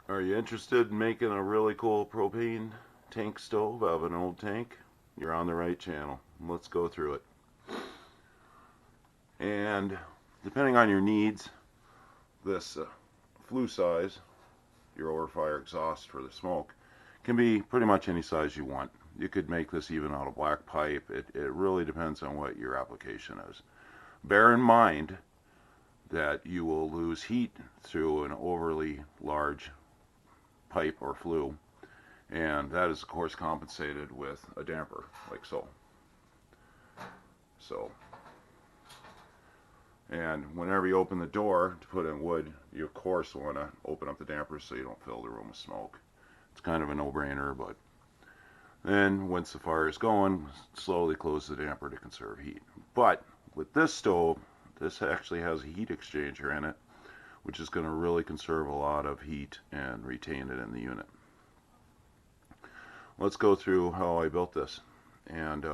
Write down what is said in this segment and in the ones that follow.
Are you interested in making a really cool propane tank stove out of an old tank? You're on the right channel. Let's go through it. And depending on your needs, this flue size, your overfire exhaust for the smoke, can be pretty much any size you want. You could make this even out of black pipe. It really depends on what your application is. Bear in mind that you will lose heat through an overly large pipe or flue, and that is of course compensated with a damper like so. And whenever you open the door to put in wood, you of course want to open up the damper so you don't fill the room with smoke. It's kind of a no-brainer, but then once the fire is going, slowly close the damper to conserve heat. But with this stove, this actually has a heat exchanger in it, which is going to really conserve a lot of heat and retain it in the unit. Let's go through how I built this. And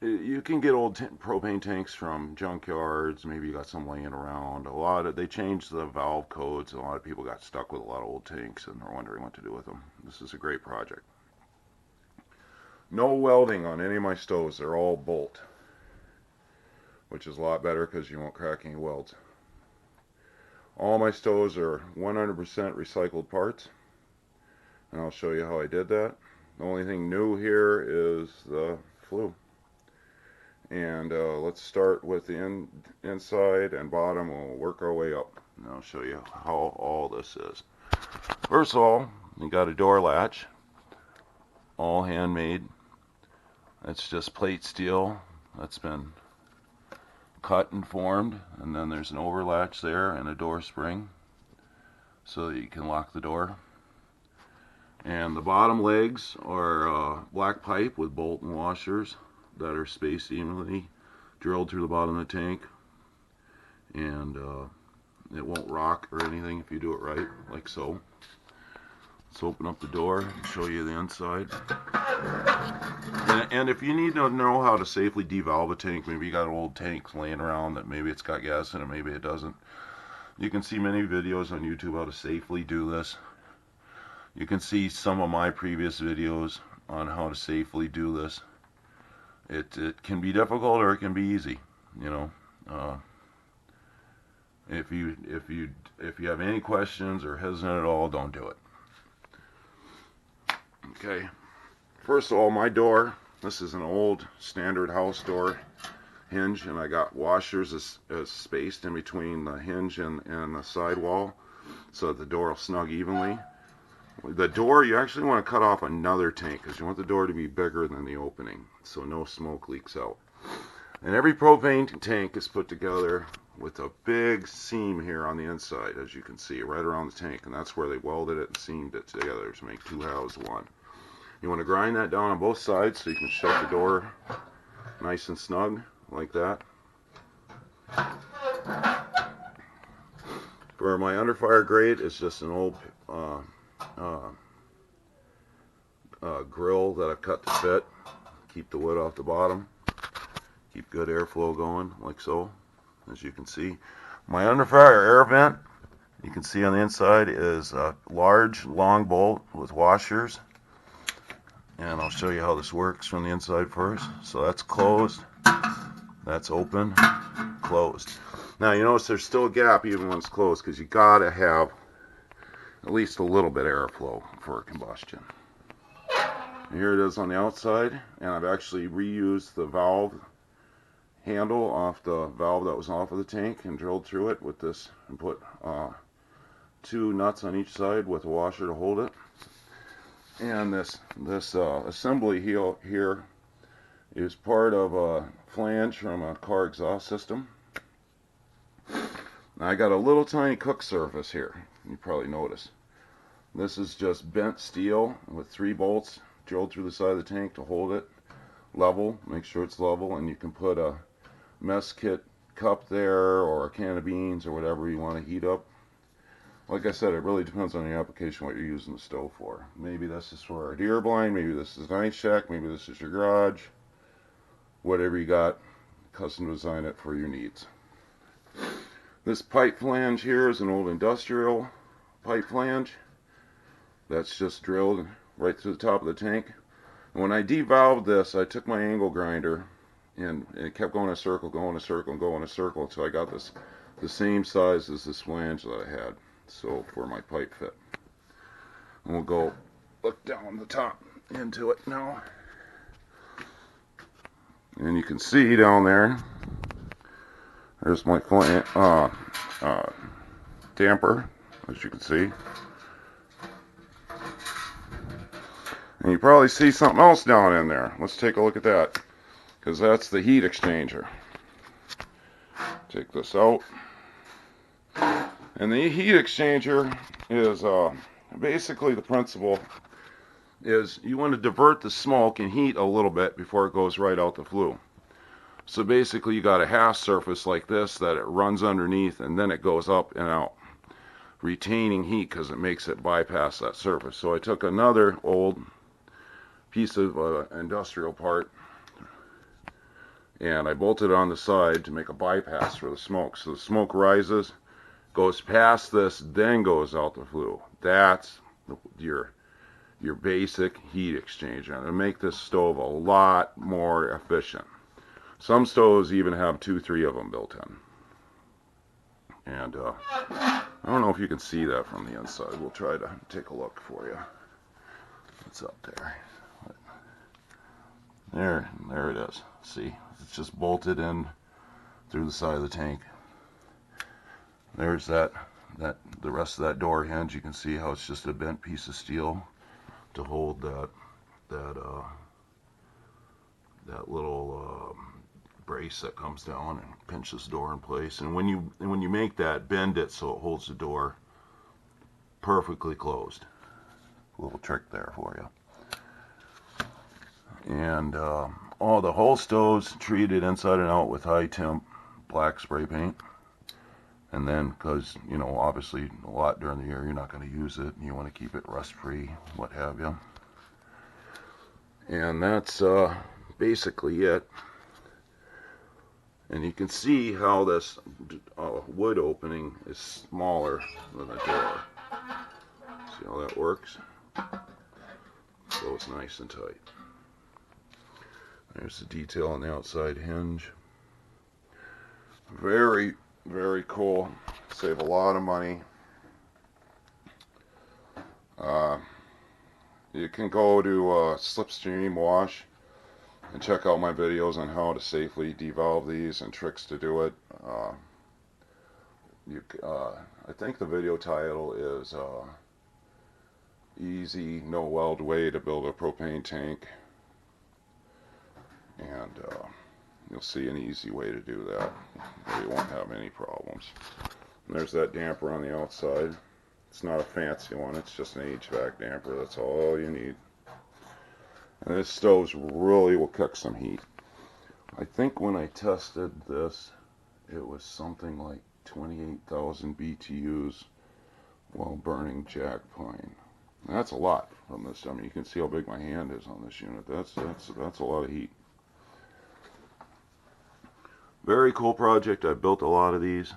you can get old propane tanks from junkyards. Maybe you got some laying around. They changed the valve codes. A lot of people got stuck with a lot of old tanks and they're wondering what to do with them. This is a great project. No welding on any of my stoves. They're all bolt, which is a lot better because you won't crack any welds. All my stoves are 100% recycled parts, and I'll show you how I did that. The only thing new here is the flue. And let's start with the inside and bottom, and we'll work our way up. And I'll show you how all this is. First of all, you got a door latch, all handmade. It's just plate steel that's been cut and formed, and then there's an overlatch there and a door spring so that you can lock the door. And the bottom legs are black pipe with bolt and washers that are spaced evenly, drilled through the bottom of the tank, and it won't rock or anything if you do it right, like so. Let's open up the door and show you the inside. And if you need to know how to safely devalve a tank, maybe you got an old tank laying around that maybe it's got gas in it, maybe it doesn't. You can see many videos on YouTube how to safely do this. You can see some of my previous videos on how to safely do this. It can be difficult or it can be easy, you know. If you have any questions or hesitant at all, don't do it. Okay. First of all, my door, this is an old standard house door hinge, and I got washers as spaced in between the hinge and the sidewall so that the door will snug evenly. The door, you actually want to cut off another tank because you want the door to be bigger than the opening so no smoke leaks out. And every propane tank is put together with a big seam here on the inside, as you can see, right around the tank, and that's where they welded it and seamed it together to make two halves of one. You want to grind that down on both sides so you can shut the door nice and snug like that. For my underfire grate, it's just an old grill that I've cut to fit. Keep the wood off the bottom. Keep good airflow going, like so, as you can see. My underfire air vent, you can see on the inside, is a large, long bolt with washers. And I'll show you how this works from the inside first. So that's closed. That's open. Closed. Now you notice there's still a gap even when it's closed because you gotta have at least a little bit of airflow for combustion. And here it is on the outside, and I've actually reused the valve handle off the valve that was off of the tank and drilled through it with this and put two nuts on each side with a washer to hold it. And this assembly here is part of a flange from a car exhaust system. Now I got a little tiny cook surface here. You probably noticed. This is just bent steel with 3 bolts drilled through the side of the tank to hold it level. Make sure it's level, and you can put a mess kit cup there or a can of beans or whatever you want to heat up. Like I said, it really depends on the application, what you're using the stove for. Maybe this is for a deer blind, maybe this is an ice shack, maybe this is your garage. Whatever you got, custom design it for your needs. This pipe flange here is an old industrial pipe flange that's just drilled right through the top of the tank. And when I devalved this, I took my angle grinder and it kept going in a circle, going in a circle, and going in a circle until I got this the same size as this flange that I had, so for my pipe fit. And we'll go look down the top into it now. And you can see down there, there's my damper, as you can see. And you probably see something else down in there. Let's take a look at that, because that's the heat exchanger. Take this out. And the heat exchanger is basically the principle is you want to divert the smoke and heat a little bit before it goes right out the flue. So basically you got a half surface like this that it runs underneath and then it goes up and out, retaining heat because it makes it bypass that surface. So I took another old piece of industrial part and I bolted it on the side to make a bypass for the smoke. So the smoke rises, goes past this, then goes out the flue. That's your basic heat exchanger. And it'll make this stove a lot more efficient. Some stoves even have 2-3 of them built in. And I don't know if you can see that from the inside. We'll try to take a look for you. It's up there. There it is. See, it's just bolted in through the side of the tank. There's the rest of that door hinge. You can see how it's just a bent piece of steel to hold that little brace that comes down and pinches the door in place. And when you make that, bend it so it holds the door perfectly closed. A little trick there for you. And all the whole stove's treated inside and out with high temp black spray paint. And then, because, you know, obviously a lot during the year you're not going to use it, and you want to keep it rust free, what have you. And that's basically it. And you can see how this wood opening is smaller than the door. See how that works? So it's nice and tight. There's the detail on the outside hinge. Very, very cool. Save a lot of money. You can go to Slipstream Wash and check out my videos on how to safely devalve these and tricks to do it. I think the video title is Easy No Weld Way to Build a Propane Tank. And you'll see an easy way to do that. You won't have any problems. And there's that damper on the outside. It's not a fancy one, it's just an HVAC damper. That's all you need. And this stove really will cook some heat. I think when I tested this, it was something like 28,000 BTUs while burning jack pine. And that's a lot from this. I mean, you can see how big my hand is on this unit. That's a lot of heat. Very cool project. I built a lot of these.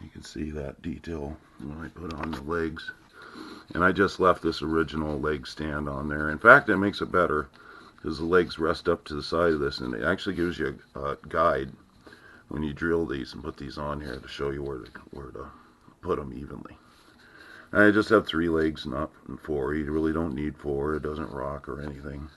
You can see that detail when I put on the legs. And I just left this original leg stand on there. In fact, it makes it better because the legs rest up to the side of this, and it actually gives you a guide when you drill these and put these on here to show you where to put them evenly. And I just have 3 legs, not 4. You really don't need 4. It doesn't rock or anything.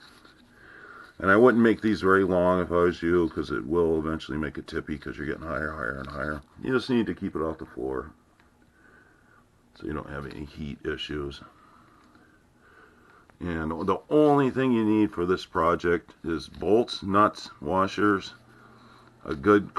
And I wouldn't make these very long if I was you, because it will eventually make it tippy because you're getting higher, higher, and higher. You just need to keep it off the floor so you don't have any heat issues. And the only thing you need for this project is bolts, nuts, washers, a good